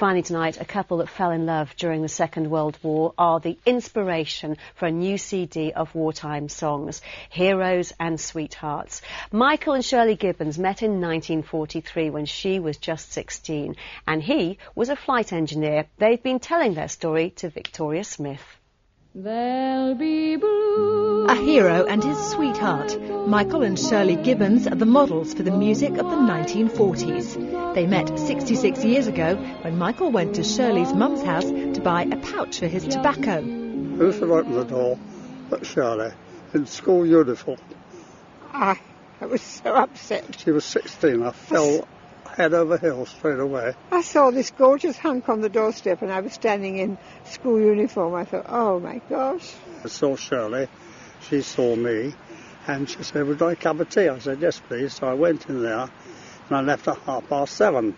Finally tonight, a couple that fell in love during the Second World War are the inspiration for a new CD of wartime songs, Heroes and Sweethearts. Michael and Shirley Gibbons met in 1943 when she was just 16 and he was a flight engineer. They've been telling their story to Victoria Smith. There'll be blue. A hero and his sweetheart. Michael and Shirley Gibbons are the models for the music of the 1940s. They met 66 years ago when Michael went to Shirley's mum's house to buy a pouch for his tobacco. Who should open the door but Shirley, in school uniform? I was so upset. She was 16. I fell head over heels straight away. I saw this gorgeous hunk on the doorstep and I was standing in school uniform. I thought, oh my gosh. I saw Shirley, she saw me, and she said, would you like a cup of tea? I said, yes please. So I went in there and I left at 7:30.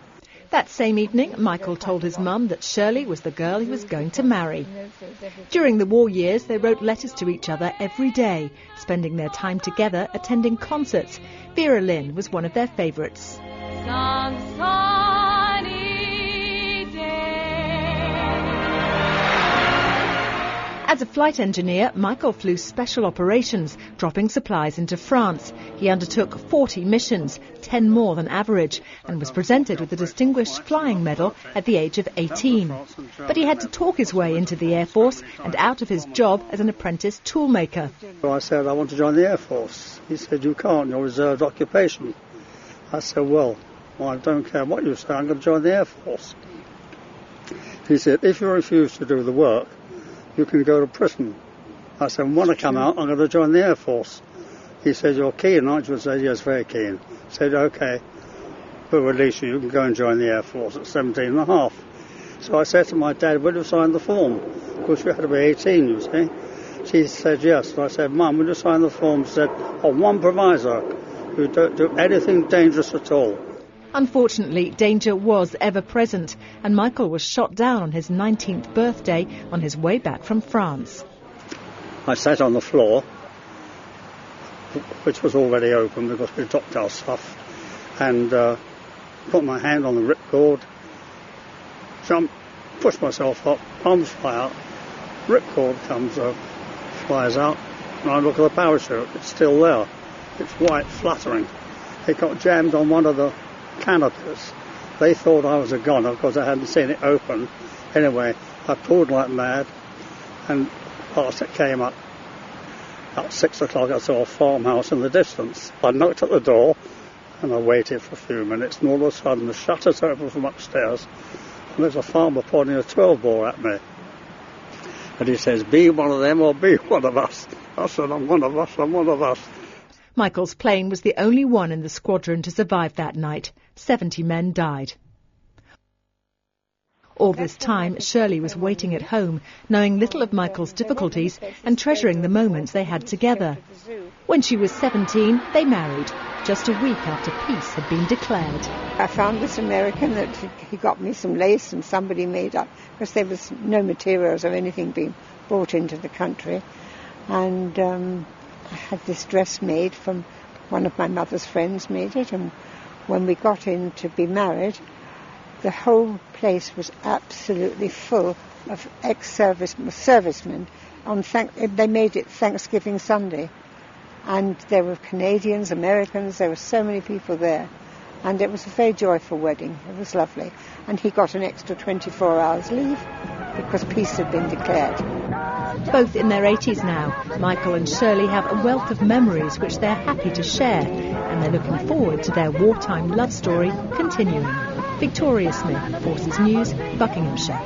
That same evening, Michael told his mum that Shirley was the girl he was going to marry. During the war years, they wrote letters to each other every day, spending their time together attending concerts. Vera Lynn was one of their favourites. Some sunny day. As a flight engineer, Michael flew special operations, dropping supplies into France. He undertook 40 missions, 10 more than average, and was presented with the Distinguished Flying Medal at the age of 18. But he had to talk his way into the Air Force and out of his job as an apprentice toolmaker. So I said, I want to join the Air Force. He said, you can't, you're reserved occupation. I said, well, I don't care what you say, I'm going to join the Air Force. He said, if you refuse to do the work, you can go to prison. I said, when I come out, I'm going to join the Air Force. He said, you're keen, aren't you? I said, yes, very keen. I said, OK, we'll release you, you can go and join the Air Force at 17 and a half. So I said to my dad, will you sign the form? Of course, you had to be 18, you see. She said, yes. So I said, Mum, will you sign the form? She said, on one proviso, you don't do anything dangerous at all. Unfortunately, danger was ever present, and Michael was shot down on his 19th birthday on his way back from France. I sat on the floor, which was already open because we dropped our stuff, and put my hand on the ripcord, jumped, pushed myself up, arms fly out, ripcord comes up, flies out, and I look at the parachute, it's still there. It's white, fluttering. It got jammed on one of the canopies. They thought I was a goner because I hadn't seen it open. Anyway, I pulled like mad, and whilst it came up, at 6 o'clock I saw a farmhouse in the distance. I knocked at the door, and I waited for a few minutes, and all of a sudden the shutters opened from upstairs, and there's a farmer pointing a 12-bore at me. And he says, be one of them or be one of us. I said, I'm one of us, I'm one of us. Michael's plane was the only one in the squadron to survive that night. 70 men died. All this time, Shirley was waiting at home, knowing little of Michael's difficulties and treasuring the moments they had together. When she was 17, they married, just a week after peace had been declared. I found this American that he got me some lace and somebody made up, because there was no materials of anything being brought into the country. And I had this dress made from one of my mother's friends made it, and when we got in to be married, the whole place was absolutely full of servicemen. They made it Thanksgiving Sunday, and there were Canadians, Americans, there were so many people there, and it was a very joyful wedding. It was lovely, and he got an extra 24 hours leave because peace had been declared. Both in their 80s now, Michael and Shirley have a wealth of memories which they're happy to share, and they're looking forward to their wartime love story continuing. Victoria Smith, Forces News, Buckinghamshire.